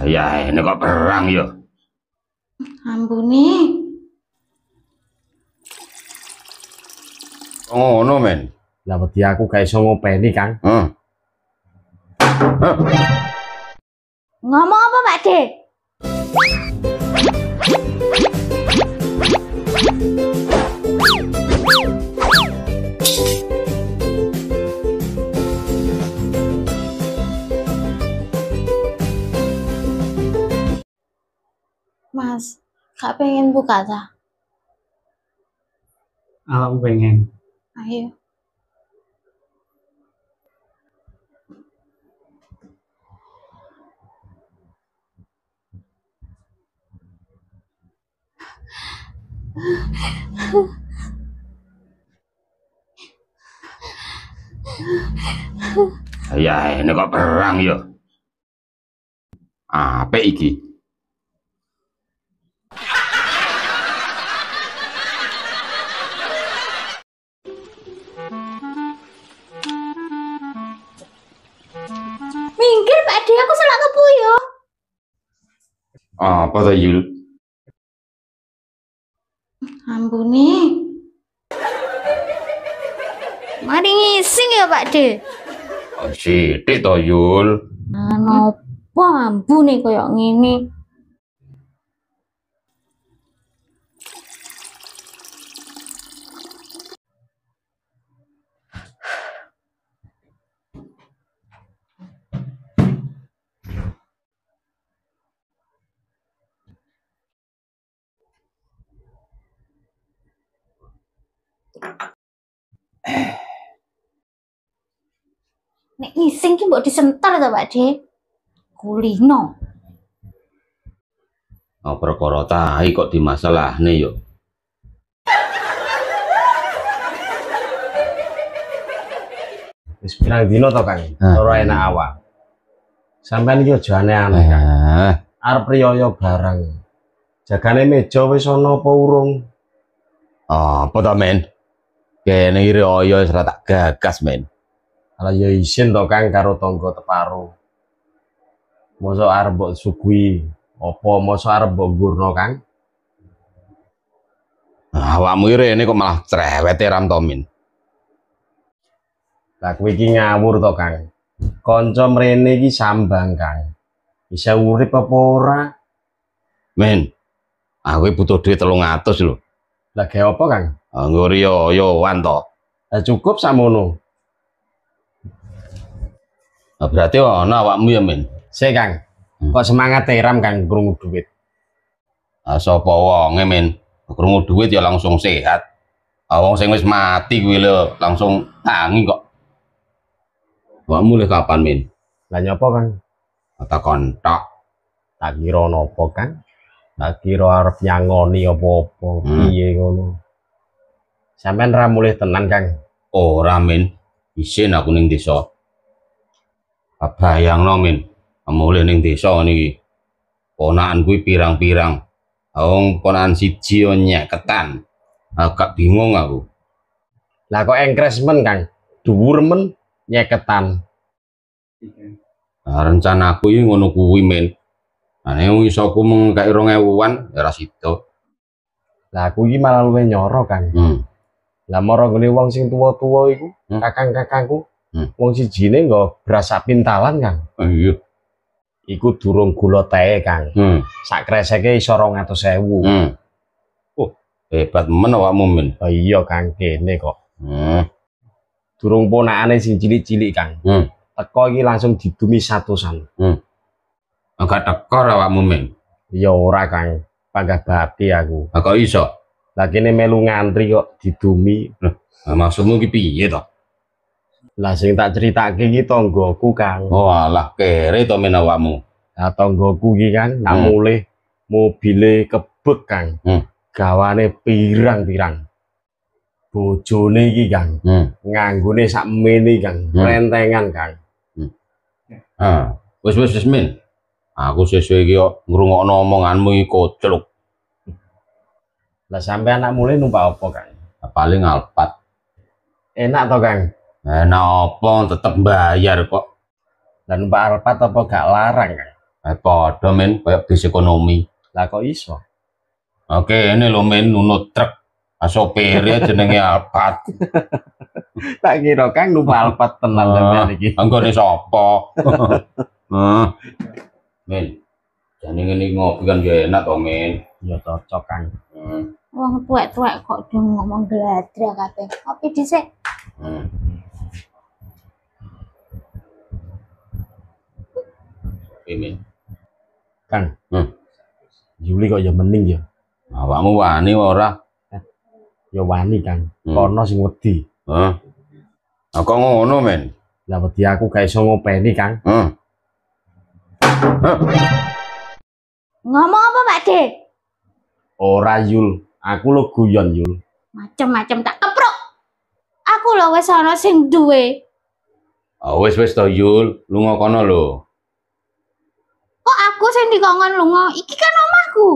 Ya, ini kok perang ya. Ampuni. Oh, no men. Lah wedi aku gak iso ngopeni, Kang. Ngomong apa, Pak De? Mas, gak pengen buka ta? Aku pengen. Ayo. Ya, ini kok perang ya. Apa iki? Minggir, Pak De, aku salah kepuyo. Apa tuh Yul? Ampuni. Mari ngising ya, Pak De. Oh, sithik to Yul. Napa ampune koyo ngene? Nek ngising ki mbok disentar to, Pak De. Kulino. Oh, perkara tahi kok dimasalahne yo. Wis pirang dino to, Kang? Ora enak awak. Sampeyan iki aja aneh-aneh, Kang. Arep riyo barang. Jagane meja wis ana apa urung? Apa to men? Kene iki riyo wis tak gagas men. Ala ya isin to, Kang, karo tangga teparo. Mosok arep mbok suguhi apa mosok arep mbok gurno, Kang? Awakmu iki rene kok malah cerewet ram to men. Lah kowe iki ngawur to, Kang. Kanca mrene iki sambang, Kang. Bisa urip apa ora? Men, aku butuh duit 300 lho. Lah gawe apa, Kang? Nggo riyo-riyoan to. Lah cukup samono. Berarti ana awakmu ya men. Sik, Kang. Kok semangat ram, Kang, krungu duit. Sapa wonge men? Krungu duit ya langsung sehat. Wong sing wis mati kuwi lho langsung tangi kok. Awakmu le kapan men? Lah nyapa, Kang? Takon tok. Tak kira napa, Kang? Tak kira arep nyangoni apa-apa piye ngono. Sampeyan ra mulih tenan, Kang. Ora men. Isin aku ning desa. Bayangno men, mulih ning desa ngene iki. Ponakan kuwi pirang-pirang. Wong ponakan siji yo nyeketan. Agak bingung aku. Lah kok engkres men, Kang? Dhuwur men nyeketan. Rencana aku iki ngono kuwi men. Nek iso aku mengkai 2000-an ya ora sida. Lah aku iki malah luwih nyoro, Kang. Lah mara ngene wong sing tuwa-tuwa iku, kakang-kakangku. Wong sijine nggo beras sak pintalan, Kang. Iya. Iku durung gula teh, Kang. Sak kreseke iso 200.000. Oh, hebat men awakmu men. Oh iya, Kang, kene kok. Durung ponakane sing cilik-cilik, Kang. Teko iki langsung didumi 100-an. Agak tekor awakmu men. Ya ora, Kang. Panggah bati aku. Kok iso? Lah kene melu ngantri kok didumi. Maksudmu ki piye to? Lah sing tak critakake iki tanggoku, Kang. Oh alah kere to men awakmu. Lah tanggoku iki kan nak mulih mobile kebek, Kang. Gawane pirang-pirang. Bojone iki, Kang. Nganggone sak mene, Kang. Rentengan, Kang. Wis men. Aku sesuk iki kok ngrungokno omonganmu iki kocluk. Lah sampean anak mulih numpak apa, Kang? Paling Alphard. Enak to, Kang? Enak apa tetep bayar kok. Lah numpak Alphard apa gak larang, Kang? Padha men, kayak bis ekonomi. Lah kok iso? Oke, ini lo men nunut truk. Sopirnya jenenge Alphard. Tak kira Kang numpak Alphard tenan sampean iki. Anggone sapa? Men, jane ngene ngopi kan ya enak to, men. Ya cocok, Kang. Wong tuwek-tuwek kok do ngomong gladra kabeh. Kopi dhisik. Men. Kang. Yuli kok ya mending ya. Awakmu wani ora? Ya wani, Kang. Kono sing wedi. Heeh. Kok ngono, men? Lah wedi aku gak iso ngopeni, Kang. Ngomong apa, Pak De? Ora Yul, aku lo guyon Yul. Macem-macem tak kepruk. Aku lho wis ana sing duwe. Wis to Yul, lunga kono lho. Kok aku sing dikongkon lunga? Iki kan omahku.